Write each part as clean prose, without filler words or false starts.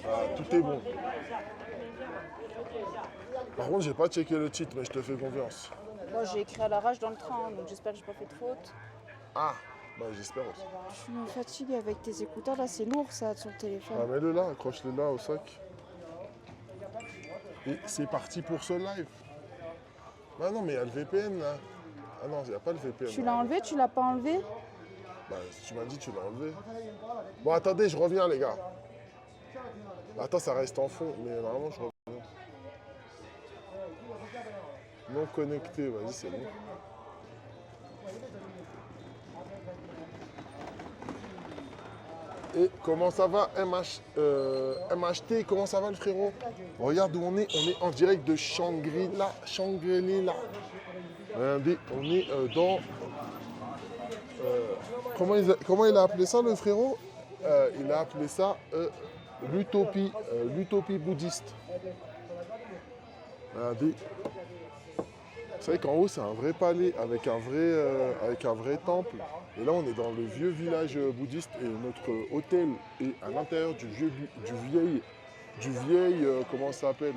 Ah, tout est bon. Par contre, j'ai pas checké le titre, mais je te fais confiance. Moi, j'ai écrit à l'arrache dans le train, donc j'espère que j'ai pas fait de faute. Ah, bah j'espère aussi. Tu me fatigues avec tes écouteurs, là, c'est lourd ça sur le téléphone. Ah, mets-le là, accroche-le là au sac. Et c'est parti pour ce live. Ah non, mais il y a le VPN là. Ah non, il n'y a pas le VPN. Tu là. l'as enlevé, tu l'as pas enlevé? Bah, si tu m'as dit, tu l'as enlevé. Bon, attendez, je reviens, les gars. Attends, ça reste en fond, mais normalement, je reviens. Non connecté, vas-y, c'est bon. Et comment ça va, MHT, comment ça va, le frérot? Regarde où on est en direct de Shangri-La. Shangri-La. Regardez, on est dans... comment il a appelé ça, le frérot? Il a appelé ça l'utopie bouddhiste. Regardez. Vous savez qu'en haut, c'est un vrai palais avec un vrai temple. Et là, on est dans le vieux village bouddhiste et notre hôtel est à l'intérieur du vieil, comment ça s'appelle?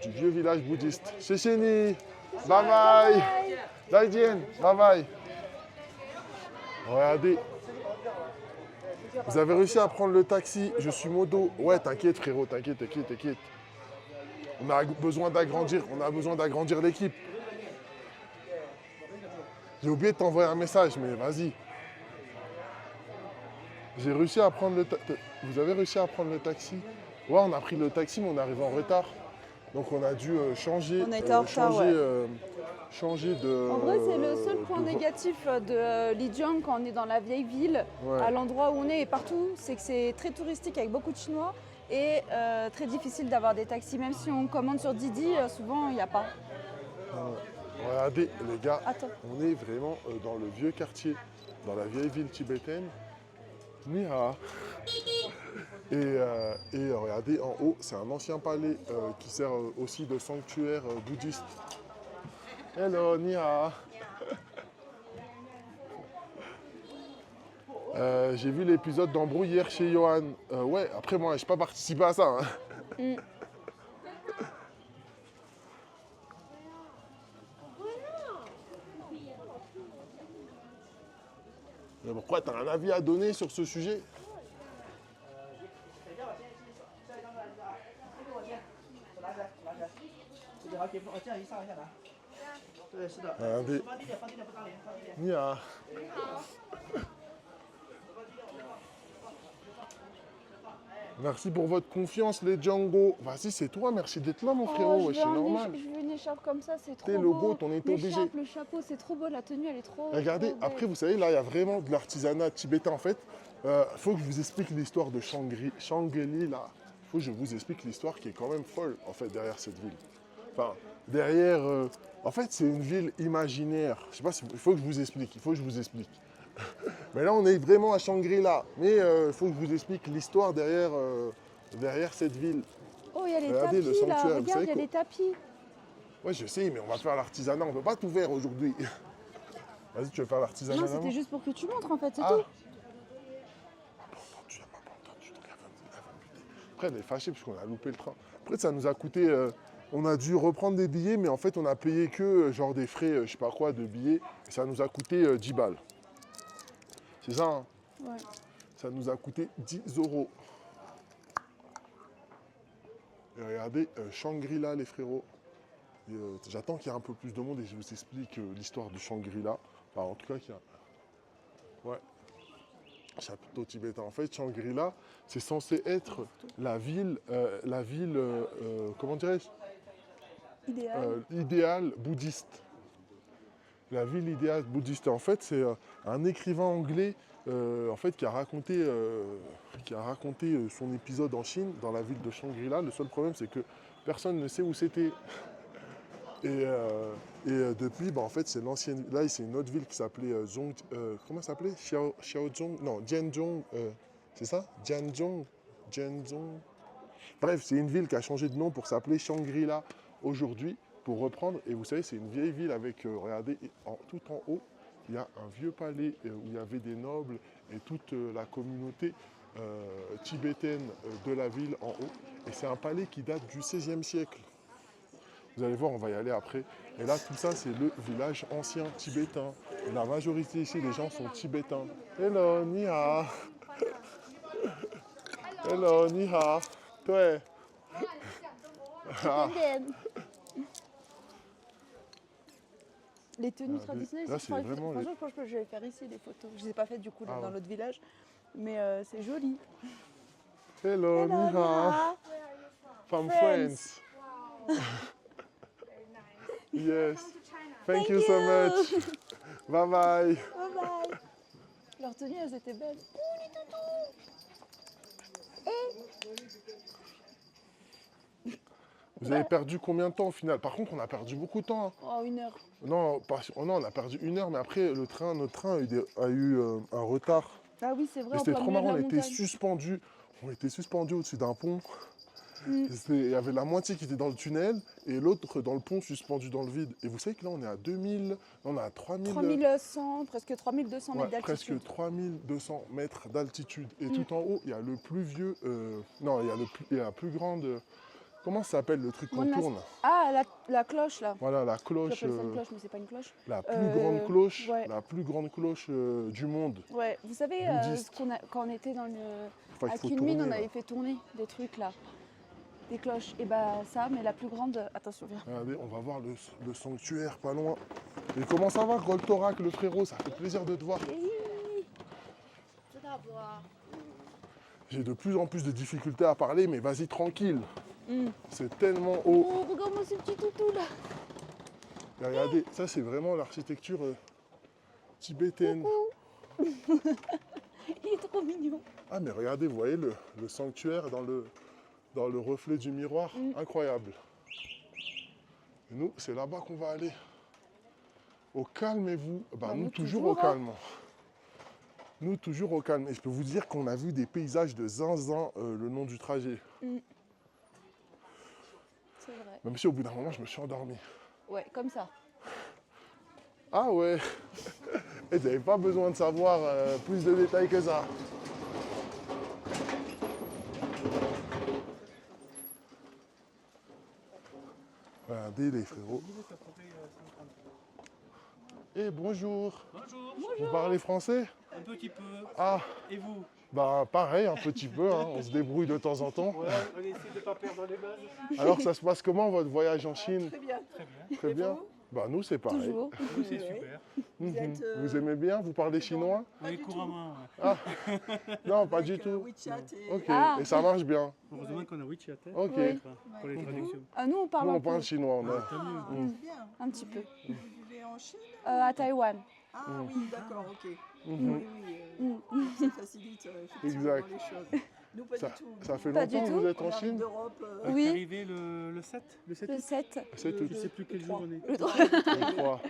Du vieux village bouddhiste. Chéchéni, bye bye, Daïdien, bye bye. Regardez, vous avez réussi à prendre le taxi, je suis modo. Ouais, t'inquiète frérot, t'inquiète. On a besoin d'agrandir l'équipe. J'ai oublié de t'envoyer un message, mais vas-y. J'ai réussi à prendre le taxi. Vous avez réussi à prendre le taxi? Ouais, on a pris le taxi, mais on est arrivé en retard. Donc on a dû changer, On a été en retard, ouais. changer de... En vrai, c'est le seul point négatif de Lijiang quand on est dans la vieille ville, Ouais. à l'endroit où on est et partout, c'est que c'est très touristique avec beaucoup de Chinois et très difficile d'avoir des taxis. Même si on commande sur Didi, souvent il n'y a pas. Regardez, les gars, Attends. on est vraiment dans le vieux quartier, dans la vieille ville tibétaine. Ni hao. Et regardez, en haut, c'est un ancien palais qui sert aussi de sanctuaire bouddhiste. Hello, ni hao. J'ai vu l'épisode d'embrouille hier chez Johan. Ouais, après moi, je n'ai pas participé à ça. Hein. Mais pourquoi t'as un avis à donner sur ce sujet? Regardez. Ni hao. Merci pour votre confiance, les Django. Vas-y, c'est toi, merci d'être là, mon frérot. Ouais, c'est normal. Je veux une écharpe comme ça, c'est trop T'es beau. le GOAT, on était obligé. L'écharpe, le chapeau, c'est trop beau, la tenue, elle est trop... Regardez, trop après, belle. vous savez, là, il y a vraiment de l'artisanat tibétain, en fait. Il faut que je vous explique l'histoire de Shangri-La. Il faut que je vous explique l'histoire qui est quand même folle, en fait, derrière cette ville. Enfin, derrière... en fait, c'est une ville imaginaire. Je sais pas si... Il faut que je vous explique, Mais là, on est vraiment à Shangri-La. Mais il faut que je vous explique l'histoire derrière, derrière cette ville. Oh, il y a les Regardez, le tapis là, sanctuaire, vous regarde, savez il y a quoi? les tapis. Ouais, je sais, mais on va faire l'artisanat. On ne peut pas tout faire aujourd'hui. Vas-y, tu veux faire l'artisanat Non, d'abord? c'était juste pour que tu montres en fait, c'est Ah. tout. Elle m'a pas entendu, donc elle va me buter. Après, elle est fâchée parce qu'on a loupé le train. Après, ça nous a coûté... on a dû reprendre des billets, mais en fait, on a payé que genre des frais, je sais pas quoi, de billets. Et ça nous a coûté 10 balles. C'est ça, hein? Ouais. Ça nous a coûté 10 euros. Et regardez, Shangri-La, les frérots. J'attends qu'il y ait un peu plus de monde et je vous explique l'histoire de Shangri-La. Enfin, en tout cas, qu'il y a... Ouais. Chapiteau tibétain. En fait, Shangri-La, c'est censé être la ville, comment dirais-je, idéale bouddhiste. La ville idéale bouddhiste. Et en fait, c'est un écrivain anglais en fait, qui a raconté son épisode en Chine, dans la ville de Shangri-La. Le seul problème, c'est que personne ne sait où c'était. Depuis, bah, en fait, c'est l'ancienne. Là, c'est une autre ville qui s'appelait comment ça s'appelait? Xiaozhong? Non, Jianzhong. C'est ça? Jianzhong. Bref, c'est une ville qui a changé de nom pour s'appeler Shangri-La aujourd'hui, pour reprendre. Et vous savez, c'est une vieille ville avec, regardez, tout en haut, il y a un vieux palais où il y avait des nobles et toute la communauté tibétaine de la ville en haut. Et c'est un palais qui date du XVIe siècle. Vous allez voir, on va y aller après. Et là, tout ça, c'est le village ancien tibétain. Et la majorité ici, les gens sont tibétains. Hello, ni hao. Hello, ni hao. Toi. Ah. Les tenues Ah, traditionnelles, là, je c'est pense- vraiment franchement, je pense que je vais faire ici des photos. Je ne les ai pas faites du coup Ah dans ouais. l'autre village, mais c'est joli. Hello, ni hao. Nina. From Friends. France. Yes. Thank you so much. Bye bye. Bye bye. Leurs tenues, elles étaient belles. Vous avez perdu combien de temps au final? Par contre, on a perdu beaucoup de temps, hein. Oh, 1 heure. Non, oh non, on a perdu 1 heure, mais après, notre train a eu un retard. Ah oui, c'est vrai, Et en c'était plein trop milieu de marrant, la on était montagne. suspendus. On était suspendus au-dessus d'un pont. Mm. Il y avait la moitié qui était dans le tunnel et l'autre dans le pont suspendu dans le vide. Et vous savez que là, on est à 2000, on est à 3000, 3100, presque 3200 ouais, mètres presque d'altitude. 3200 mètres d'altitude. Et tout en haut, il y a le plus vieux, non, il y a la plus grande, comment ça s'appelle le truc qu'on Monas- tourne? Ah, la cloche là. Voilà, la cloche, J'appelle ça une cloche, mais c'est pas une cloche. la plus grande cloche, ouais. la plus grande cloche du monde. Ouais, vous savez, Bouddhiste. quand on était dans le. Enfin, il à faut Kunming, tourner, on là. avait fait tourner des trucs là. Des cloches. Et bah ça, mais la plus grande. Attention, viens. Regardez, on va voir le sanctuaire pas loin. Et comment ça va, Goltorak, le frérot? Ça fait plaisir de te voir. J'ai de plus en plus de difficultés à parler, mais vas-y, tranquille. Mm. C'est tellement haut. Oh, regarde-moi ce petit toutou là. Et regardez, ça, c'est vraiment l'architecture tibétaine. Il est trop mignon. Ah, mais regardez, vous voyez le sanctuaire dans le reflet du miroir. Incroyable. Et nous, c'est là-bas qu'on va aller. Au calme, et vous? Bah, Bah, nous, nous, toujours toujours, au calme. Nous, toujours au calme. Et je peux vous dire qu'on a vu des paysages de zinzin le long du trajet. C'est vrai. Même si au bout d'un moment, je me suis endormi. Ouais, comme ça. Ah ouais. Et vous n'avez pas besoin de savoir plus de détails que ça. Regardez les frérots. Et bonjour. Bonjour. Vous parlez français? Un petit peu. Ah, Et vous? bah pareil, un petit peu, hein. On se débrouille de temps en temps. Ouais, on essaie de ne pas perdre les bases. Alors ça se passe comment votre voyage en Chine? Très bien. Très bien. Très bien. Bah nous c'est pareil. Toujours. Nous, c'est super. Mhm. êtes, Vous aimez bien? Vous parlez chinois? Pas Oui, du couramment. Ouais. Non, pas Avec, du tout. WeChat et... Ok, Ah. et ça marche bien. Heureusement qu'on a WeChat. Hein, Ok. Oui. pour les traductions. Ah, nous, on parle Nous un on peu. parle chinois. On a... Tant mieux. Ah, c'est bien. Un petit peu. Vous vivez en Chine? À Taïwan. Ah oui, d'accord, ok. Mhm. Oui, ça facilite effectivement Exact. les choses. Nous, pas Ça, du tout. ça fait Pas du longtemps que tout. vous êtes On en arrive Chine? d'Europe. On Oui. est arrivé le 7? Le 7 Le août 7. C'est tout. Je ne sais plus quel jour on est. Le 3. Je crois.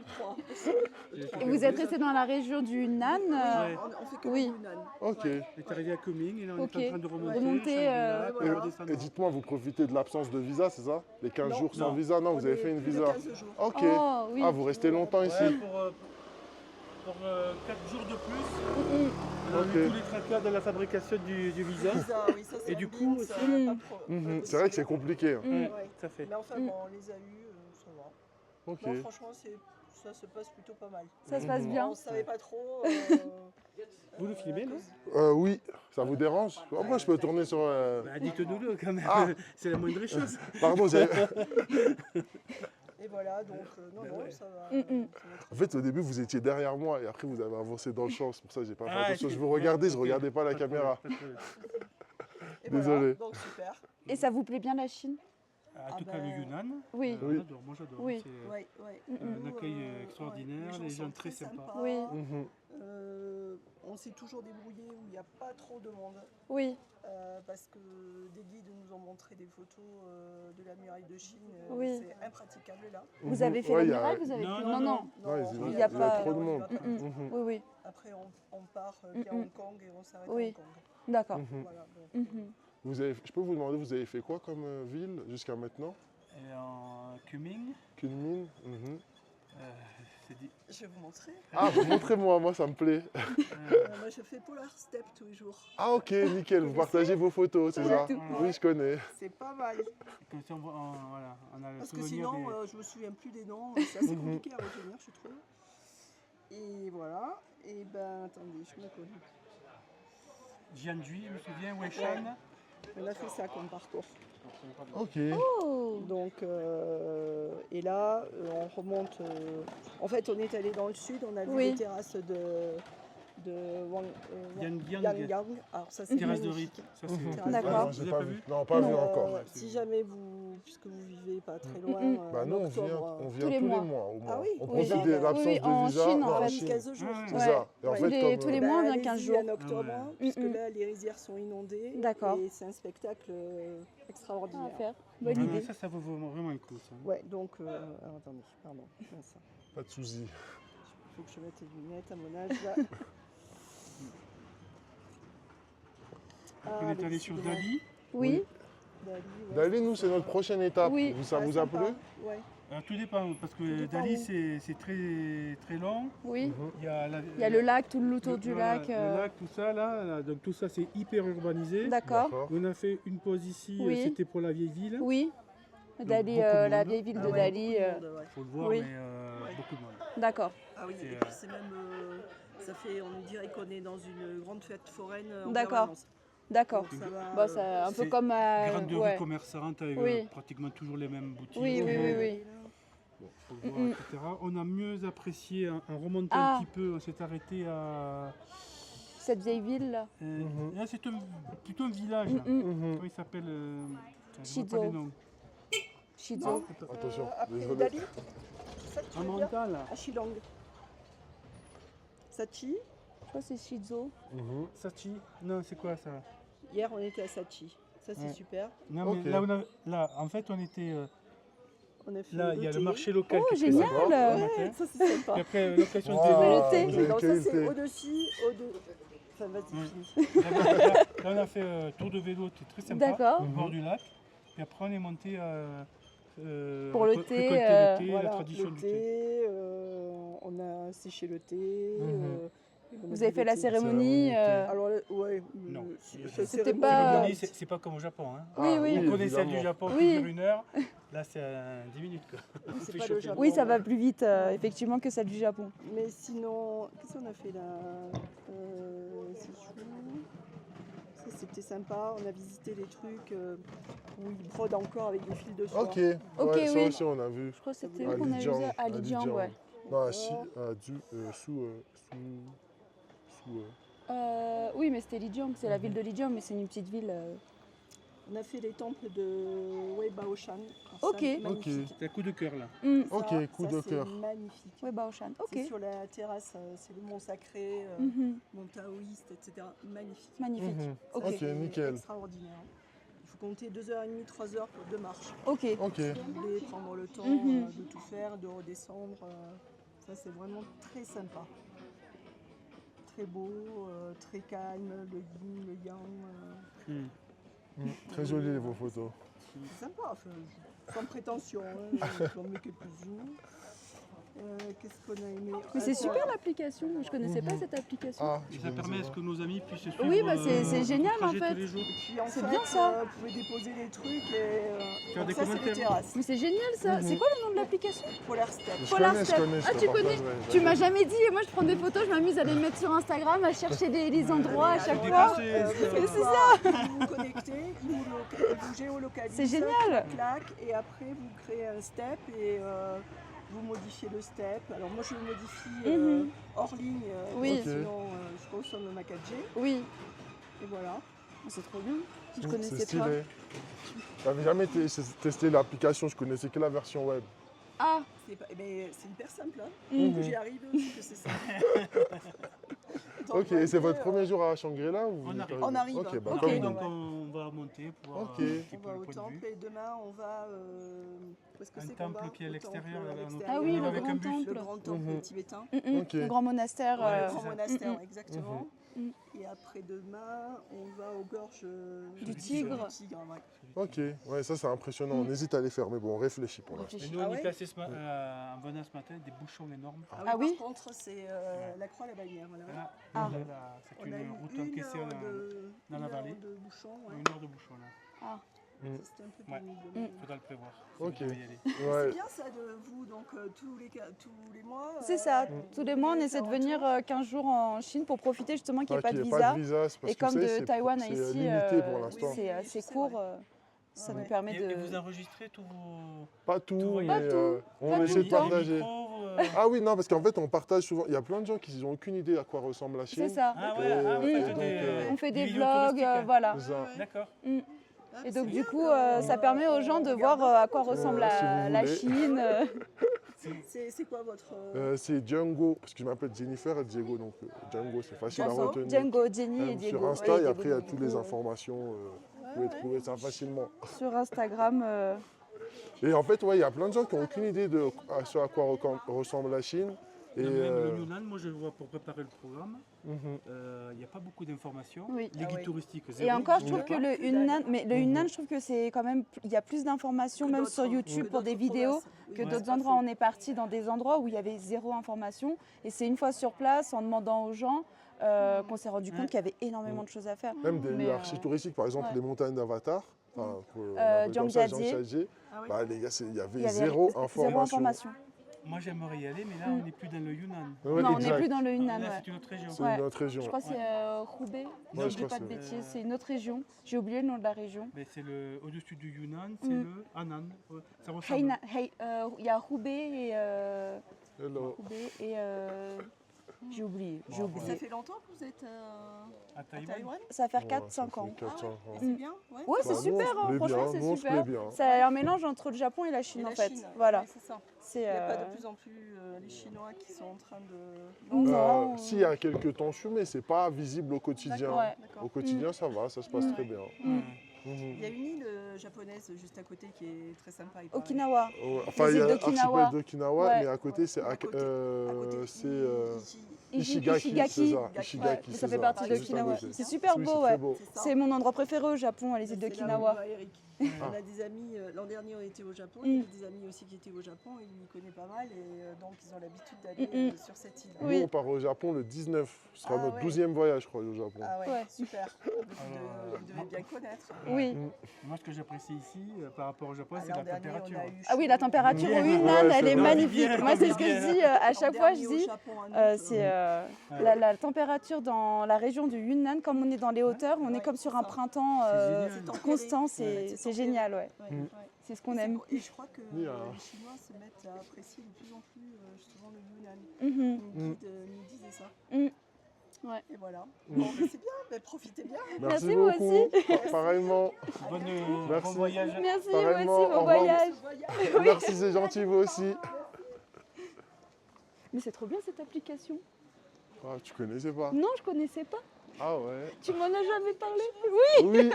Et vous êtes resté dans la région du Nan Ouais. On fait que Oui. le Yunnan. Ok. Ouais. On est arrivé à Kunming et là on Ok. est en train de remonter. Remonter, Shangri-La, ouais, pour voilà. redescendre. Et dites-moi, vous profitez de l'absence de visa, c'est ça? Les 15 Non. jours sans Non. visa? Non, On vous avez est fait une plus de visa. 15 jours. Ok. Oh, oui. Ah, vous restez longtemps ici? Ouais, pour 4 jours de plus. On a Ok. vu tous les traqueurs de la fabrication du visa. Visa, oui, ça c'est Et du un coup, bin, ça, aussi- pas pro- Mhm. pas C'est vrai que c'est possible. compliqué, hein. Ouais, Ouais. tout à fait. Mais enfin, bon, on les a eus, ça va. Ok. Non, franchement, ça se passe plutôt pas mal. Ça se passe Mhm. bien. On savait pas trop. Vous le filmez, non? Oui, ça vous dérange? Moi, je peux tourner sur... Bah, dites-nous-le quand même. Ah. C'est la moindre chose. Pardon, Et voilà, donc non, Ben non, ouais. ça va. Mm, mm. ça va très En fait, au début, vous étiez derrière moi et après, vous avez avancé dans le champ. C'est pour ça que j'ai pas fait Ah, attention. ok. Je vous regardais, je Ok. regardais pas la Pas de caméra. problème, pas de problème. Et Désolé. Voilà, donc super. Et ça vous plaît bien la Chine? En tout Ah cas, le ben, Yunnan. Oui. Oui. On adore, moi j'adore. Oui. C'est Ouais, ouais. Mm, mm. un accueil extraordinaire, ouais, les gens sont très sympas. Oui. Mhm. On s'est toujours débrouillé où il n'y a pas trop de monde. Oui. Parce que des guides nous ont montré des photos de la muraille de Chine. Oui. C'est impraticable là. Vous avez fait Ouais, la il y a- muraille? Vous avez Non, pu- non, Non, non. Ouais, on il y a pas- trop de on y monde. va pas. Mm, mm. Mhm. Oui, oui. Après, on part via Mm, mm. Hong Kong et on s'arrête Oui. à Hong Kong. D'accord. Mhm. Voilà, donc, Mhm. Je peux vous demander, vous avez fait quoi comme ville jusqu'à maintenant? Et en Kunming, Kunming? Mhm. c'est dit. Je vais vous montrer. Ah, montrez-moi, moi ça me plaît. Moi, je fais Polar Step tous les jours. Ah ok, nickel, vous partagez vos photos, c'est ça? tout. Oui, je connais. C'est pas mal. Comme ça, voilà, on a le Parce que souvenir sinon, des... je me souviens plus des noms. C'est assez compliqué à retenir, je trouve. Et voilà. Et ben, attendez, je me connais. Jianjui, je me souviens, Weishan. On a fait ça comme parcours. Ok. Oh. Donc, et là, on remonte. En fait, on est allé dans le sud, on a vu Oui. les terrasses de Yangyang. Yangyang. Alors, ça, c'est Terrasse de magnifique. riz. Ça, c'est... Terrasse D'accord. Ah, non, Vous j'ai avez pas vu. Non, pas vu Non. encore. Si jamais vous, puisque vous vivez pas très loin, Bah en non, octobre, on vient tous les mois. au moins. Ah oui, On oui, profite de bah, l'absence oui, en de visa. Chine, Non, en en fait. Chine. 15 jours. Ouais. C'est Ouais. ça. Et en Ouais. fait, Tous comme, les mois, on vient allez-y 15 jours. en octobre, Ah ouais. puisque là, les rizières sont inondées. D'accord. Et c'est un spectacle À extraordinaire. faire. Bonne Ah, idée. ça vaut vraiment le coup, ça. Ouais, donc, alors, attendez, pardon. Mince. Pas de soucis. Il faut que je mette les lunettes à mon âge là. On est allé sur décidément. Dali. Oui. Dali, ouais, Dali, nous, c'est notre prochaine étape. Oui. Ça Ah, vous a sympa. plu? Ouais. Tout dépend, parce que dépend Dali, où. c'est très, très long. Oui. Il y a, Il y a le lac, tout autour du voilà, lac. Le lac, tout ça, là. Donc tout ça, c'est hyper urbanisé. D'accord. On a fait une pause ici, Oui. c'était pour la vieille ville. Oui. Dali, beaucoup de la monde. vieille ville Ah de ouais, Dali. beaucoup de monde, ouais. Faut le voir, Oui. mais beaucoup de monde. D'accord. Ah oui, C'est, et puis c'est même. Ça fait, on dirait qu'on est dans une grande fête foraine en D'accord. permanence. D'accord. Donc ça va, Bon, c'est un peu c'est comme. Grande ouais. rue commerçante avec Oui. pratiquement toujours les mêmes boutiques. Oui, oui, oui, oui. Bon, faut le voir, etc. On a mieux apprécié en remontant Ah. un petit peu, on s'est arrêté à. Cette vieille ville là. Là, c'est plutôt un village. Là. Comment il s'appelle je vois pas les noms. Shizuo. Attention, Après désolé. Dali, c'est ça que tu Un veux dire mental. À Shillong. Sachi. Je crois que c'est Shizuo. Sachi. Non, c'est quoi ça? Hier, on était à Sachi. Ça, c'est Ouais. super. Non, mais Ok. là, en fait, on était. On a fait Là, il y a le thé. marché local Oh, qui est très génial. sympa, le matin. Ouais, ça, c'est sympa. Puis après, location de Wow. vélo. Le thé. Vous avez Donc, ça, quel c'est thé au-dessus. Enfin, vas-y, Oui. finis. Là, on a fait tour de vélo, c'était très sympa. D'accord. Au bord du lac. Puis après, on est monté Pour le thé, récolter le thé, la Voilà, tradition le du thé. thé, on a séché le thé. On a Vous bu avez fait le la thé. cérémonie. Alors, ouais. Non. C'était La pas- cérémonie, c'est pas comme au Japon. Hein. Oui, Ah, oui. On connaît celle du évidemment. Japon Oui. qui dure 1 heure. Là, c'est 10 minutes. Quoi. On c'est fait pas le chauffer. Japon. Oui, ça va plus vite effectivement que celle du Japon. Mais sinon, qu'est-ce qu'on a fait là C'est chou. Ça, c'était sympa. On a visité les trucs où ils brodent encore avec des fils de soie. Ok, Ok, ouais, ça oui. aussi on a vu. Je crois que c'était À où qu'on a vu Lijiang, ça à à Lijiang, Lijiang. ouais. Non, Oui, mais c'était Lijiang, c'est la ville de Lijiang, mais c'est une petite ville. On a fait les temples de Wei Baoshan. Ok. Magnifique. C'est un coup de cœur là. Ok, Ça, coup de c'est cœur. magnifique. Ouais, Baoshan. Ok. C'est sur la terrasse, c'est le mont sacré, Mhm. mont taoïste, etc. Magnifique. Magnifique. Ok. Ok, C'est nickel. extraordinaire. Il faut compter 2h30, 3h de marche. Ok. Ok. Si vous voulez prendre le temps de tout faire, de redescendre, ça c'est vraiment très sympa. Très beau, très calme, le yin, le yang. Très joli vos photos. C'est sympa, enfin, sans prétention. Hein, j'en mets quelques-unes. Qu'est-ce qu'on a aimé? Mais c'est ça- super l'application. Je connaissais pas cette application. Ah, Et je ça ne permet à sais ce pas. que nos amis puissent suivre Oui, bah, c'est notre génial, en trajet fait. tous les jours. Puis en C'est fait, bien ça. vous pouvez déposer des trucs et Faire donc des ça c'est les commentaires. terrasses. Mais c'est génial ça. C'est quoi le nom de l'application? Polar Step. Je Polar connais, je Step. connais, je Ah, te tu connais? partagerai, Tu m'as j'adore. jamais dit. Et moi, je prends des photos, je m'amuse à les mettre sur Instagram, à chercher les endroits à chaque Des fois. conseils, c'est ça. ça. Vous vous connectez, il vous géolocalise. C'est génial. Clac, et après vous créez un step et vous modifiez le step. Alors moi je le modifie hors ligne, Oui. Ok. sinon je consomme ma 4G. Oui. Et voilà. C'est trop bien. Je C'est connaissais pas. stylé. J'avais jamais testé l'application, je connaissais que la version web. Ah. Mais c'est hyper simple. Hein. Mhm. J'y arrive aussi que c'est ça. Ok, et c'est votre premier jour à Shangri-La ou vous On êtes arrive. On arrive. Ok, bah Ok. comme Donc nous. on va remonter pour voir Ok. un petit On peu va le au point de temple vue. et demain on va. Où est-ce que Un c'est qu'on temple va qui est à Au l'extérieur, temple là, à on- Ah oui, on le va avec un grand bus. temple. Le grand temple tibétain. Ok. Le grand monastère. Ouais, Le c'est grand ça. monastère, exactement. Et après-demain, on va aux gorges Du tigre. ouais. Ok, ouais, ça c'est impressionnant. On hésite à les faire, mais bon, on réfléchit pour l'instant. Et nous, Ah on y ouais passait en venant ce matin des bouchons énormes. Ah oui. Par contre, c'est la Croix-la-Bannière. Voilà. Là, Ah. là, c'est On a eu une route une encaissée heure dans la vallée. de bouchons. Ouais. Une heure de bouchons là. Ah. Ça, c'était un peu Ouais. pénible. Faudra le prévoir. Ok. Si vous devez y aller. Ouais. C'est bien ça de vous, donc tous les mois. C'est ça, tous les mois on vous essaie de faites un venir tour. 15 jours en Chine pour profiter justement qu'il n'y ait Ah, pas de qu'il y ait visa. pas de visa, c'est parce Et que comme vous savez, de c'est- Taïwan à c'est ici, limité pour l'instant. oui, c'est je assez sais, court, ouais. ça Ouais. nous permet Et de... vous enregistrez tous vos. Pas tout, Tout, mais pas tout, on pas essaie tout de le temps. partager. Micros, Ah oui, non, parce qu'en fait, on partage souvent. Il y a plein de gens qui n'ont aucune idée à quoi ressemble la Chine. C'est ça. Ah ouais, Et- ah, vous et faites donc, On fait des vidéos vlogs, touristiques. voilà. C'est ça. D'accord. Ah, Et c'est donc bien du coup, que- ça permet aux gens de voir à quoi ressemble si la, vous la voulez. Chine. C'est quoi votre. C'est Django, parce que je m'appelle Jennifer et Diego, donc Django, c'est facile à Django, retenir. Django, Jenny et Même Diego. sur Insta, Ouais, et Diego, après, il y a Diego. toutes les informations. Vous pouvez trouver ça facilement. Sur Instagram, Et en fait, ouais, il y a plein de gens qui n'ont aucune idée de ce à quoi ressemble la Chine. Et Même le Yunnan, moi je vois pour préparer le programme, mhm. il n'y a pas beaucoup d'informations. Oui. Les Ah guides ouais. touristiques, et zéro. encore, je Il y en a trouve que pas. le Yunnan, mais le Yunnan, je trouve que c'est quand même, il y a plus d'informations, Que même d'autres- sur YouTube que pour des d'autres vidéos, provinces. Oui, que ouais, d'autres c'est pas endroits. faux. On est parti dans des endroits où il y avait zéro information, et c'est une fois sur place, en demandant aux gens, qu'on s'est rendu compte Ouais. qu'il y avait énormément de choses à faire. Même des Mais, lieux archi-touristiques, par exemple ouais. les montagnes d'Avatar. Enfin, on appelle comme ça, Jiangjiajie. Jiangjiajie. Ah oui. Bah, les gars, il y avait Il y avait zéro zéro information. information. Moi j'aimerais y aller, mais là on n'est plus dans le Yunnan. Ouais, Non, on n'est exact. plus dans le Yunnan. Là Ouais. c'est une autre région. C'est Ouais. une autre région. Je crois que c'est Roubaix, si Ouais, je je dis crois pas de que bêtises, c'est une autre région. J'ai oublié le nom de la région. Mais c'est le au-dessus du Yunnan, c'est Mm. le Hanan. Ouais, ça ressemble. Il y a Roubaix Hello. et j'ai oublié. Bon, J'ai Et oublié. ça fait longtemps que vous êtes À à Taïwan. Taïwan? Ça va faire Ouais, 4-5 ça ans. fait 4-5 ans. Et c'est bien? Ouais, c'est Bah, nous, super, on se hein, plaît franchement, bien, c'est nous, on se super. plaît bien. C'est un mélange entre le Japon et la Chine Et en la fait. Chine, Voilà. ouais, c'est ça. C'est, Il n'y a pas de plus en plus les Chinois qui sont en train de. Non. S'il y a quelques tensions, mais c'est pas visible au quotidien. D'accord, Ouais. d'accord. Au quotidien, ça va, ça se passe très bien. Ouais. Il y a une île japonaise juste à côté qui est très sympa. il paraît. Okinawa. Ouais, enfin, Les il y a îles d'Okinawa. l'archipel d'Okinawa, Ouais. mais à côté, c'est À côté. À côté. Ishigaki, Ishigaki. c'est ça. Ouais, Ishigaki, mais c'est ça fait partie c'est juste à d'Okinawa. côté. C'est super Oui, beau, c'est ouais. très beau. C'est mon endroit préféré au Japon, les îles C'est là où d'Okinawa. va Eric. On a des amis, l'an dernier on était au Japon, il y avait des amis aussi qui étaient au Japon, et il y connaît pas mal et donc ils ont l'habitude d'aller sur cette île. Oui. Nous, on part au Japon le 19. Ce sera Ah notre ouais. 12e voyage, je crois, au Japon. Ah ouais, Ouais. super. Vous devez bien connaître. Oui. Moi ce que j'apprécie ici par rapport au Japon, Ah, c'est la l'an dernier, température. on a eu Ah oui, chaud. la température au Ouais, Yunnan, c'est elle est vrai. magnifique. Bien, Moi, c'est ce que bien. je dis à L'an chaque fois. Je dernier, au dis, Japon, en août, c'est la température dans la région du Yunnan, comme on est dans les hauteurs, on est Ouais, comme sur c'est un ça. printemps génial. C'est tempéré. constant, Ouais, c'est tempéré. génial, ouais. Ouais, Mm. ouais. C'est ce qu'on aime. Et je crois que Oui, hein. les Chinois se mettent à apprécier de plus en plus justement le Yunnan. Mhm. Mon guide nous disait ça. Mm. Ouais. Et voilà. Bon, ben, c'est bien, ben, profitez bien. Merci Merci, moi beaucoup. aussi. Pareillement. Bon Merci. voyage. Merci, moi Pareillement, aussi, au bon revoir. voyage. Merci, c'est gentil, vous aussi. Mais c'est trop bien cette application. Ah, tu connaissais pas? Non, je connaissais pas. Ah ouais. Tu m'en as jamais parlé. Oui.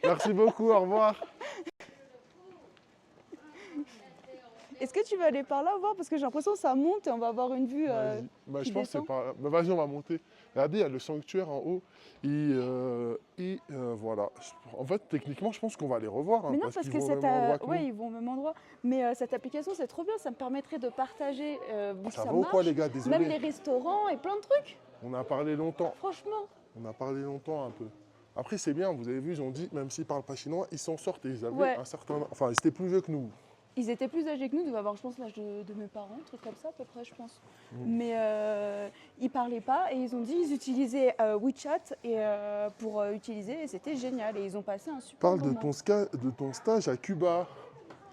Merci beaucoup, au revoir. Est-ce que tu vas aller par là voir? Parce que j'ai l'impression que ça monte et on va avoir une vue. Vas-y. Bah, je qui pense que c'est descend. pas. Bah, vas-y, on va monter. Regardez, il y a le sanctuaire en haut. Voilà. En fait, techniquement, je pense qu'on va les revoir. Hein, Mais non, parce qu'ils que vont au cette, même endroit que nous. ouais, ils vont au même endroit. Mais cette application, c'est trop bien. Ça me permettrait de partager vu que Ça ça va ou quoi, marche, les gars? Désolé. même les restaurants et plein de trucs. On a parlé longtemps. Franchement. On a parlé longtemps un peu. Après, c'est bien, vous avez vu, ils ont dit, même s'ils ne parlent pas chinois, ils s'en sortent et ils avaient Ouais. un certain. Enfin, ils étaient plus vieux que nous. Ils étaient plus âgés que nous, ils devaient avoir, je pense, l'âge de mes parents, un truc comme ça, à peu près, je pense. Mais ils parlaient pas et ils ont dit ils utilisaient WeChat pour utiliser et c'était génial. Et ils ont passé un super Parle de moment. ton stage à Cuba.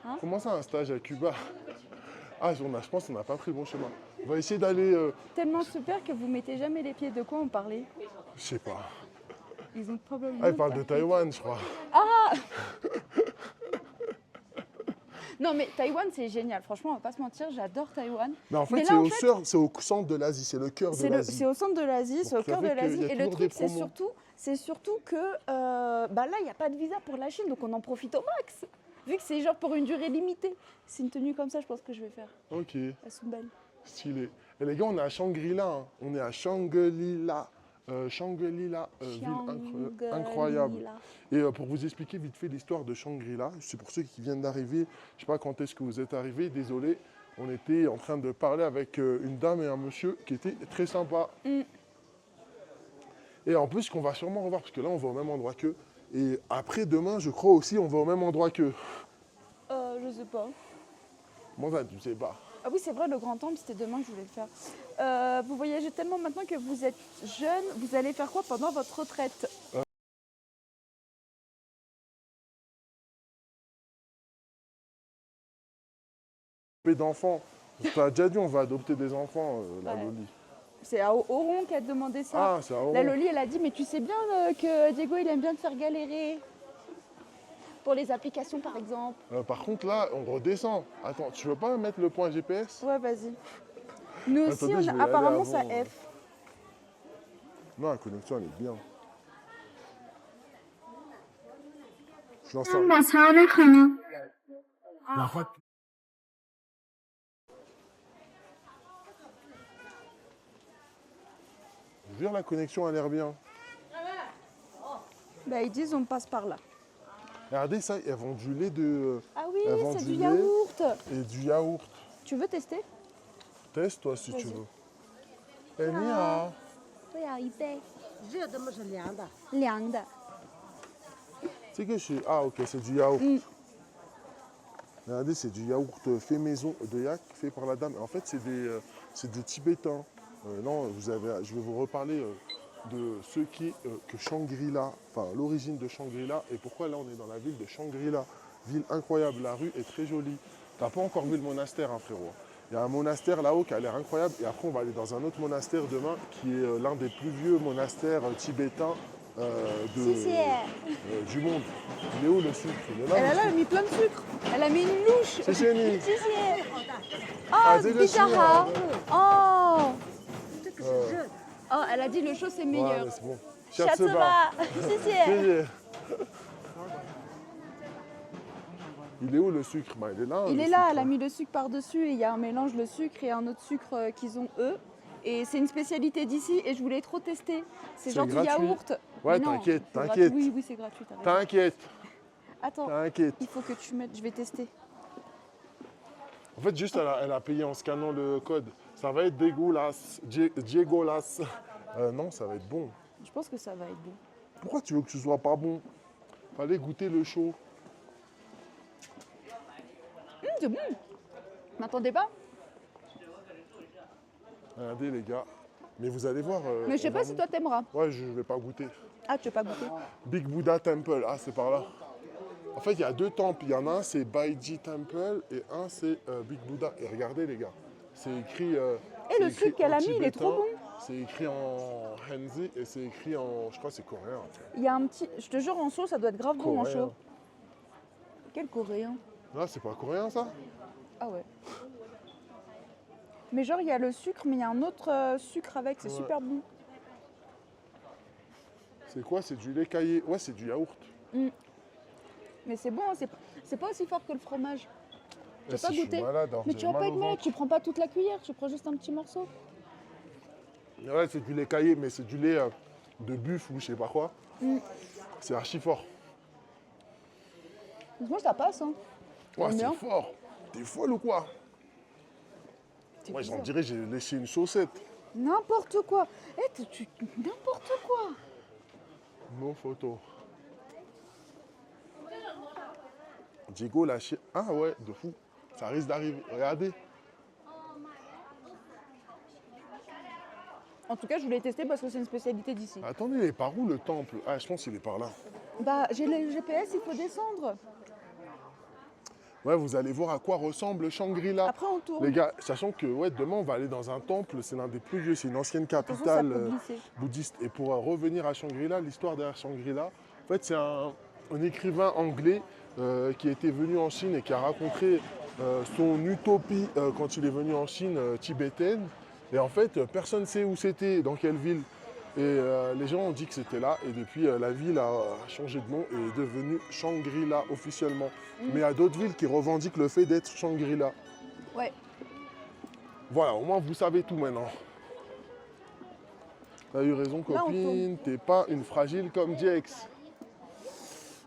Hein? Comment ça, un stage à Cuba? Ah, je pense qu'on n'a pas pris le bon chemin. On va essayer d'aller. Tellement super que vous mettez jamais les pieds. De quoi on parlait? Je sais pas. Ils ont probablement. Ah, ils parlent de pas- Taïwan, je crois. Non, mais Taïwan, c'est génial. Franchement, on va pas se mentir, j'adore Taïwan. Mais en fait, Mais là, c'est en au, fait- c'est au centre de l'Asie, c'est le cœur de C'est l'Asie. au centre de l'Asie, c'est au Donc, ça cœur de fait qu'il l'Asie. y a Et le toujours des truc, promos. c'est surtout que bah là, il n'y a pas de visa pour la Chine, donc on en profite au max. Vu que c'est genre pour une durée limitée. C'est une tenue comme ça, je pense que je vais faire. Ok, Elles sont belles. stylé. Et les gars, on est à Shangri-La. Hein. On est à Shangri-La. Shangri-La, ville incroyable. Et pour vous expliquer vite fait l'histoire de Shangri-La, c'est pour ceux qui viennent d'arriver, je ne sais pas quand est-ce que vous êtes arrivés, désolé, on était en train de parler avec une dame et un monsieur qui étaient très sympas. Et en plus, qu'on va sûrement revoir, parce que là, on va au même endroit qu'eux. Et après, demain, je crois aussi, on va au même endroit qu'eux. Je sais pas. Bon, ça, tu sais pas. Ah oui, c'est vrai, le grand temple, c'était demain que je voulais le faire. Vous voyagez tellement maintenant que vous êtes jeune. Vous allez faire quoi pendant votre retraite? D'enfants. Tu as déjà dit, on va adopter des enfants, la Ouais. Loli. C'est à Oron qui a demandé ça. Ah, c'est à Oran. La Loli, elle a dit, mais tu sais bien que Diego, il aime bien te faire galérer. Pour les applications, par exemple. Par contre, là, on redescend. Attends, tu veux pas mettre le point GPS? Ouais, vas-y. Nous aussi, Attendez, je vais y aller apparemment, ça avant, F. Non, la connexion, elle est bien. Je lance ça. Je veux dire, la connexion a l'air bien. Bah, ils disent, on passe par là. Regardez ça, elles vendent du lait de... Ah oui, elles vendent c'est du lait yaourt. Et du yaourt. Tu veux tester? Teste, toi, si tu Vas-y. veux. Eh, Mia. 我要一杯热的么是凉的。凉的。 C'est que je suis... Ah, ok, c'est du yaourt. Mm. Regardez, c'est du yaourt fait maison de yak, fait par la dame. En fait, c'est des Tibétains. Non, je vais vous reparler de ce qui est que Shangri-La, enfin l'origine de Shangri-La et pourquoi là on est dans la ville de Shangri-La. Ville incroyable, la rue est très jolie. T'as pas encore vu le monastère, hein, frérot. Il y a un monastère là-haut qui a l'air incroyable et après on va aller dans un autre monastère demain qui est l'un des plus vieux monastères tibétains du monde. Il est où le sucre? Il est là, Elle le a là, elle a sucre. mis plein de sucre. Elle a mis une louche. C'est chéri. Oh, c'est le bizarre. Oh. 这个是热的。 Oh, elle a dit le chaud c'est Ouais, meilleur. mais c'est bon. 下次吧，谢谢。 Il est où le sucre? Bah, il est là. Il le est là, sucre, elle a mis le sucre par-dessus et il y a un mélange de sucre et un autre sucre qu'ils ont eux. Et c'est une spécialité d'ici et je voulais trop tester. C'est C'est genre du gratuit. yaourt. Ouais, Mais non, t'inquiète, c'est gratuit. t'inquiète. Oui, oui, c'est gratuit. t'as raison. T'inquiète, Attends, t'inquiète. il faut que tu mettes, je vais tester. En fait, juste, elle a payé en scannant le code. Ça va être dégueulasse. Dégueulasse. Non, ça va être bon. Je pense que ça va être bon. Pourquoi tu veux que ce soit pas bon? Fallait goûter le chaud. C'est bon. M'attendez pas? Regardez, les gars. Mais vous allez voir. Mais je sais on pas va si mon- toi t'aimeras. Ouais, je vais pas goûter. Ah, tu veux pas goûter? Big Buddha Temple. Ah, c'est par là. En fait, il y a deux temples. Il y en a un, c'est Baiji Temple et un, c'est Big Buddha. Et regardez, les gars. C'est écrit. Et c'est le écrit sucre qu'elle en a mis, il est trop tibétain, bon. C'est écrit en Henzi et c'est écrit en. Je crois que c'est coréen. Il y a un petit. Je te jure, en chaud, ça doit être grave bon en Coréen. chaud. Quel coréen? Là, c'est pas coréen, ça? Ah ouais. Mais genre, il y a le sucre, mais il y a un autre sucre avec, c'est Ouais. super bon. C'est quoi? C'est du lait caillé. Ouais, c'est du yaourt. Mais c'est bon, hein, c'est pas aussi fort que le fromage. Et pas si je goûté. suis malade, alors Mais j'ai tu vas mal pas au être malade, ventre. tu prends pas toute la cuillère, tu prends juste un petit morceau. Ouais, c'est du lait caillé, mais c'est du lait de buffle ou je sais pas quoi. C'est archi fort. Moi, ça passe. Hein. Ouais, J'aime bien. c'est fort. T'es folle ou quoi? C'est Moi, j'en bizarre. dirais j'ai léché une chaussette. N'importe quoi. N'importe quoi. Nos photos. Diego lâché. Ah ouais, de fou. Ça risque d'arriver. Regardez. En tout cas, je voulais tester parce que c'est une spécialité d'ici. Attendez, il est par où le temple? Ah, je pense qu'il est par là. Bah, j'ai le GPS, il faut descendre. Ouais, vous allez voir à quoi ressemble Shangri-La. Après, on tourne. Les gars, sachant que ouais, demain, on va aller dans un temple. C'est l'un des plus vieux. C'est une ancienne Attention, ça capitale peut glisser. bouddhiste. Et pour revenir à Shangri-La, l'histoire derrière Shangri-La, en fait, c'est un écrivain anglais qui était venu en Chine et qui a raconté son utopie quand il est venu en Chine tibétaine. Et en fait, personne ne sait où c'était, dans quelle ville. Et les gens ont dit que c'était là. Et depuis, la ville a changé de nom et est devenue Shangri-La officiellement. Mais il y a d'autres villes qui revendiquent le fait d'être Shangri-La. Ouais. Voilà, au moins vous savez tout maintenant. T'as eu raison, Là, on copine. T'es pas une fragile comme Jex.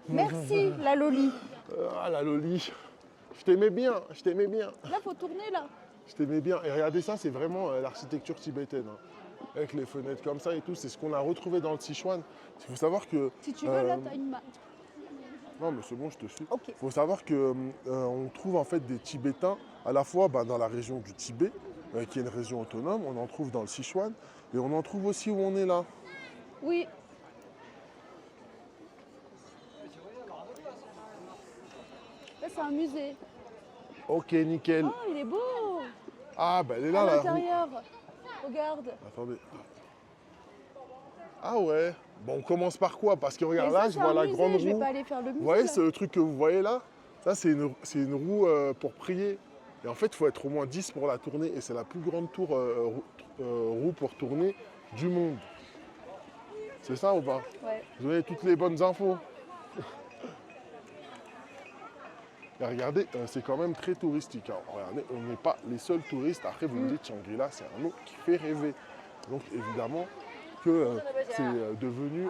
Merci, la Loli. Ah, la Loli. Je t'aimais bien, je t'aimais bien. Là, faut tourner, là. Je t'aimais bien. Et regardez ça, c'est vraiment l'architecture tibétaine. Hein. Avec les fenêtres comme ça et tout. C'est ce qu'on a retrouvé dans le Sichuan. Il faut savoir que... Si tu veux, là, t'as une main. Non, mais c'est bon, je te suis. Ok. Il faut savoir qu'on trouve en fait des Tibétains à la fois dans la région du Tibet, qui est une région autonome. On en trouve dans le Sichuan. Et on en trouve aussi où on est là. Oui. Là, c'est un musée. Ok, nickel. Oh, il est beau. Ah, bah elle est là, À la roue. l'intérieur. Regarde. Attendez. Ah ouais. Bon, on commence par quoi? Parce que regarde Mais ça, là, je c'est vois un la musée, grande je vais roue. pas aller faire le musée. Vous voyez là. ce truc que vous voyez là? Ça, c'est une roue pour prier. Et en fait, il faut être au moins 10 pour la tourner. Et c'est la plus grande roue pour tourner du monde. C'est ça ou pas? Ouais. Vous avez toutes les bonnes infos. Et regardez, c'est quand même très touristique. Hein. Regardez, on n'est pas les seuls touristes. Après, vous me dites, Shangri-La, c'est un nom qui fait rêver. Donc, évidemment, que c'est devenu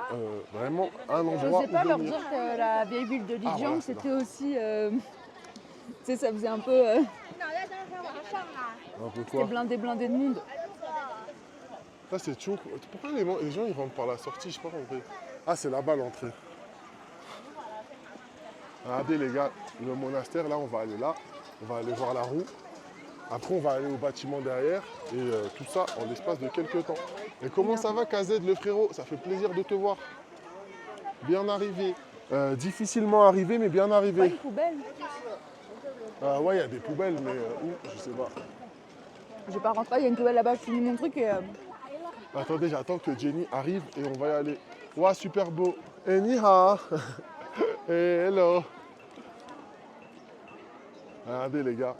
vraiment un Je endroit sais pas où leur venir. dire que la vieille ville de Lijiang, voilà, c'était aussi... tu sais, ça faisait un peu... Un peu c'était quoi? blindé de monde. Ça, c'est chaud. Pourquoi les gens, ils rentrent par la sortie? Je sais pas compris. Ah, c'est là-bas l'entrée. Regardez, les gars, le monastère, là, on va aller là. On va aller voir la roue. Après, on va aller au bâtiment derrière. Et tout ça en l'espace de quelques temps. Et comment ça va, KZ, le frérot? Ça fait plaisir de te voir. Bien arrivé. Difficilement arrivé, mais bien Pas arrivé. une poubelle. Ouais, il y a des poubelles, mais où? Je sais pas. Je vais pas rentrer, il y a une poubelle là-bas, je finis mon truc et... Attendez, j'attends que Jenny arrive et on va y aller. Ouah, super beau. Et ni hao. Et hello. Regardez les gars.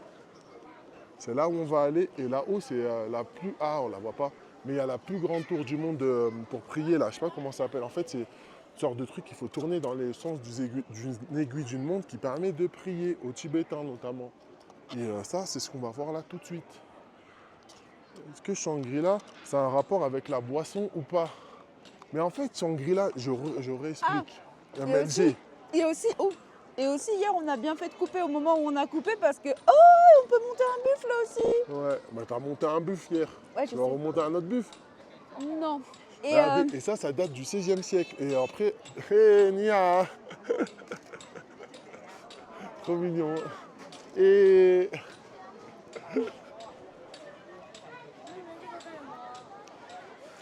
C'est là où on va aller. Et là-haut, c'est la plus... Ah, on la voit pas. Mais il y a la plus grande tour du monde pour prier là. Je sais pas comment ça s'appelle. En fait, c'est une sorte de truc qu'il faut tourner dans les sens d'une aiguille d'une montre qui permet de prier, aux Tibétains notamment. Et ça, c'est ce qu'on va voir là tout de suite. Est-ce que Shangri-La, ça a un rapport avec la boisson ou pas? Mais en fait, Shangri-La, je réexplique. MLG. Et aussi, hier, on a bien fait de couper au moment où on a coupé parce que... Oh, on peut monter un buffle là aussi. Ouais, bah t'as monté un buff hier. Ouais, Tu je vas sais. remonter un autre buff. Non. Et Regardez, et ça date du 16e siècle. Et après, hé, Nia. Trop mignon. Et...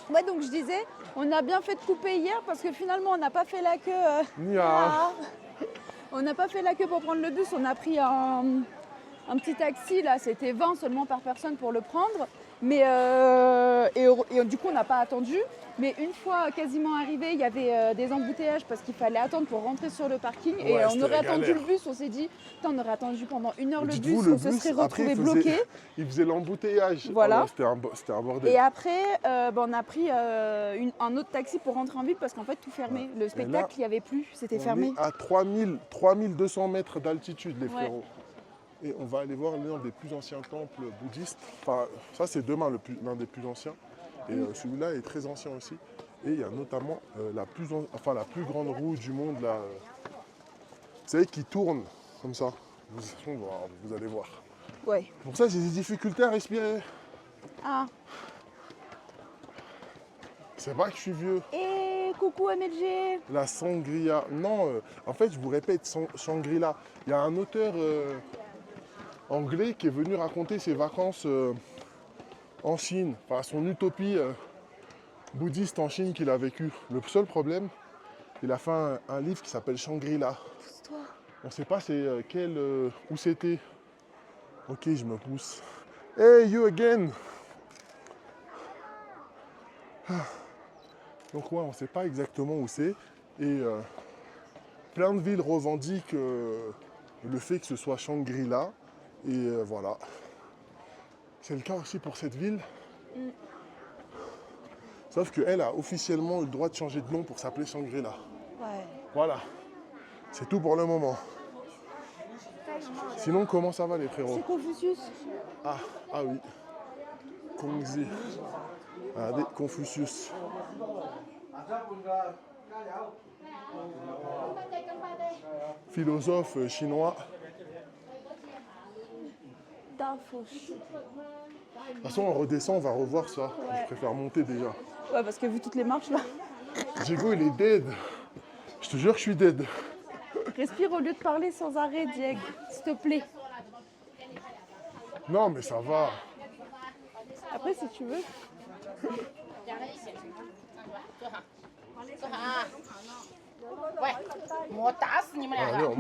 ouais, donc je disais, on a bien fait de couper hier parce que finalement, on n'a pas fait la queue. Nia. On n'a pas fait la queue pour prendre le bus, on a pris un petit taxi, là, c'était 20 seulement par personne pour le prendre. Mais et du coup, on n'a pas attendu. Mais une fois quasiment arrivé, il y avait des embouteillages parce qu'il fallait attendre pour rentrer sur le parking. Ouais, et on c'était aurait la attendu galère. le bus, on s'est dit, putain, on aurait attendu pendant 1 heure le bus, Dites-vous, le on se bus, serait après, retrouvé bloqué. il faisait l'embouteillage. Voilà. Oh là, c'était un bordel. Et après, on a pris un autre taxi pour rentrer en ville parce qu'en fait, tout fermé. Le spectacle, il n'y avait plus, c'était fermé. On est à 3200 mètres d'altitude, les Ouais. frérots. Et on va aller voir l'un des plus anciens temples bouddhistes. Enfin, ça, c'est demain l'un des plus anciens. Et celui-là est très ancien aussi. Et il y a notamment la plus grande roue du monde, là. Vous savez, qui tourne comme ça. Vous allez voir. Ouais. Pour ça, j'ai des difficultés à respirer. Ah. C'est pas que je suis vieux. Et coucou MLG. La sangria. Non, en fait, je vous répète, Shangri-La. Il y a un auteur anglais qui est venu raconter ses vacances en Chine, enfin son utopie bouddhiste en Chine qu'il a vécu. Le seul problème, il a fait un livre qui s'appelle Shangri-La. Pousse-toi. On ne sait pas c'est où c'était. Ok, je me pousse. Hey, you again. Donc ouais, on ne sait pas exactement où c'est. Et plein de villes revendiquent le fait que ce soit Shangri-La. Et voilà. C'est le cas aussi pour cette ville. Sauf qu'elle a officiellement eu le droit de changer de nom pour s'appeler Shangri-La. Ouais. Voilà. C'est tout pour le moment. Sinon, comment ça va les frérots? C'est Confucius. Ah oui. Kongzi. Regardez, Confucius. Philosophe chinois. Dafo. De toute façon, on redescend, on va revoir ça. Ouais. Je préfère monter déjà. Ouais, parce que vu toutes les marches là, Diego, il est dead. Je te jure que je suis dead. respire au lieu de parler sans arrêt, Diego, s'il te plaît. Non, mais ça va. Après, si tu veux. Allez, on monte.